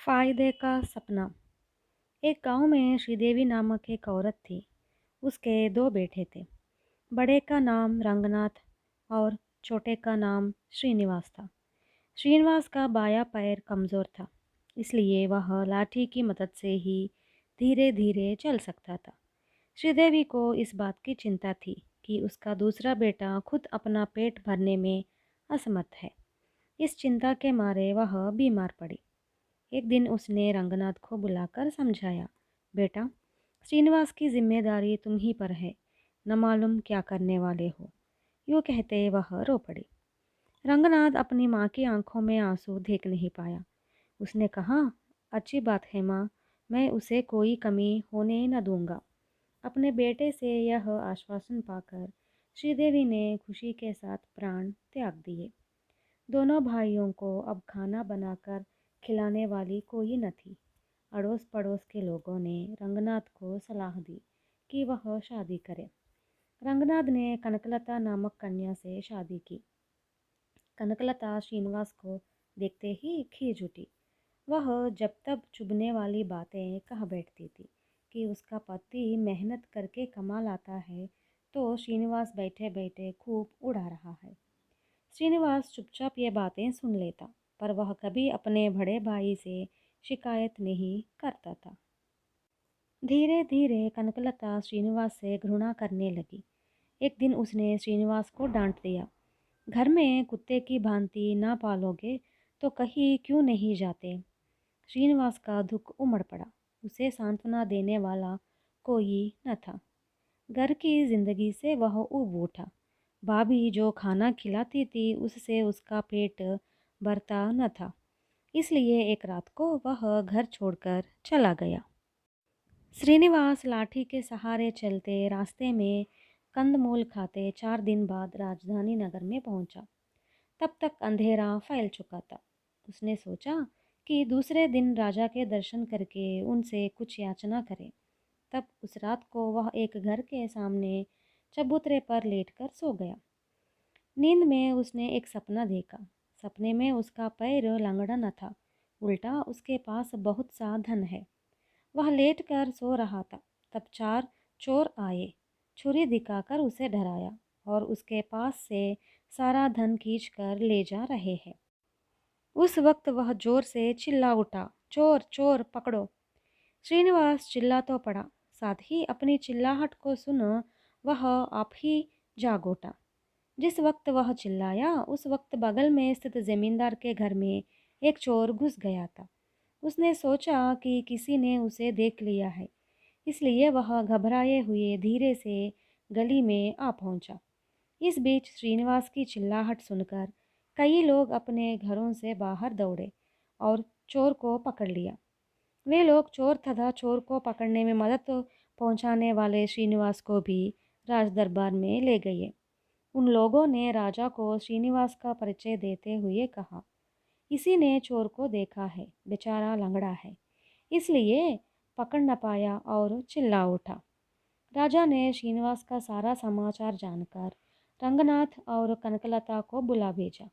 फ़ायदे का सपना। एक गांव में श्रीदेवी नामक एक औरत थी। उसके दो बेटे थे। बड़े का नाम रंगनाथ और छोटे का नाम श्रीनिवास था। श्रीनिवास का बायां पैर कमज़ोर था, इसलिए वह लाठी की मदद से ही धीरे धीरे चल सकता था। श्रीदेवी को इस बात की चिंता थी कि उसका दूसरा बेटा खुद अपना पेट भरने में असमर्थ है। इस चिंता के मारे वह बीमार पड़ी। एक दिन उसने रंगनाथ को बुलाकर समझाया, बेटा, श्रीनिवास की जिम्मेदारी तुम ही पर है, न मालूम क्या करने वाले हो। यूँ कहते वह रो पड़ी। रंगनाथ अपनी माँ की आंखों में आंसू देख नहीं पाया। उसने कहा, अच्छी बात है माँ, मैं उसे कोई कमी होने न दूंगा। अपने बेटे से यह आश्वासन पाकर श्रीदेवी ने खुशी के साथ प्राण त्याग दिए। दोनों भाइयों को अब खाना बनाकर खिलाने वाली कोई न थी। अड़ोस पड़ोस के लोगों ने रंगनाथ को सलाह दी कि वह शादी करे। रंगनाथ ने कनकलता नामक कन्या से शादी की। कनकलता श्रीनिवास को देखते ही खींच उठी। वह जब तब चुभने वाली बातें कह बैठती थी कि उसका पति मेहनत करके कमा लाता है तो श्रीनिवास बैठे बैठे खूब उड़ा रहा है। श्रीनिवास चुपचाप ये बातें सुन लेता, पर वह कभी अपने बड़े भाई से शिकायत नहीं करता था। धीरे धीरे कनकलता श्रीनिवास से घृणा करने लगी। एक दिन उसने श्रीनिवास को डांट दिया, घर में कुत्ते की भांति ना पालोगे तो कहीं क्यों नहीं जाते। श्रीनिवास का दुख उमड़ पड़ा। उसे सांत्वना देने वाला कोई न था। घर की जिंदगी से वह ऊब उठा। भाभी जो खाना खिलाती थी उससे उसका पेट भरता न था, इसलिए एक रात को वह घर छोड़कर चला गया। श्रीनिवास लाठी के सहारे चलते रास्ते में कंदमूल खाते 4 दिन बाद राजधानी नगर में पहुंचा। तब तक अंधेरा फैल चुका था। उसने सोचा कि दूसरे दिन राजा के दर्शन करके उनसे कुछ याचना करे। तब उस रात को वह एक घर के सामने चबूतरे पर लेटकर सो गया। नींद में उसने एक सपना देखा। सपने में उसका पैर लंगड़ा न था, उल्टा उसके पास बहुत सा धन है। वह लेटकर सो रहा था। तब 4 चोर आए, छुरी दिखाकर उसे डराया और उसके पास से सारा धन खींचकर ले जा रहे हैं। उस वक्त वह जोर से चिल्ला उठा, चोर चोर पकड़ो। श्रीनिवास चिल्ला तो पड़ा, साथ ही अपनी चिल्लाहट को सुन वह आप ही जाग उठा। जिस वक्त वह चिल्लाया उस वक्त बगल में स्थित जमींदार के घर में एक चोर घुस गया था। उसने सोचा कि किसी ने उसे देख लिया है, इसलिए वह घबराए हुए धीरे से गली में आ पहुंचा। इस बीच श्रीनिवास की चिल्लाहट सुनकर कई लोग अपने घरों से बाहर दौड़े और चोर को पकड़ लिया। वे लोग चोर तथा चोर को पकड़ने में मदद पहुंचाने वाले श्रीनिवास को भी राज दरबार में ले गए। उन लोगों ने राजा को श्रीनिवास का परिचय देते हुए कहा, इसी ने चोर को देखा है, बेचारा लंगड़ा है, इसलिए पकड़ न पाया और चिल्ला उठा। राजा ने श्रीनिवास का सारा समाचार जानकर रंगनाथ और कनकलता को बुला भेजा।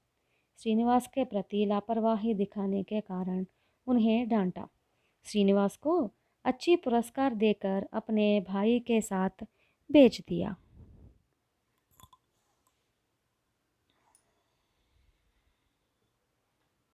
श्रीनिवास के प्रति लापरवाही दिखाने के कारण उन्हें डांटा। श्रीनिवास को अच्छी पुरस्कार देकर अपने भाई के साथ बेच दिया।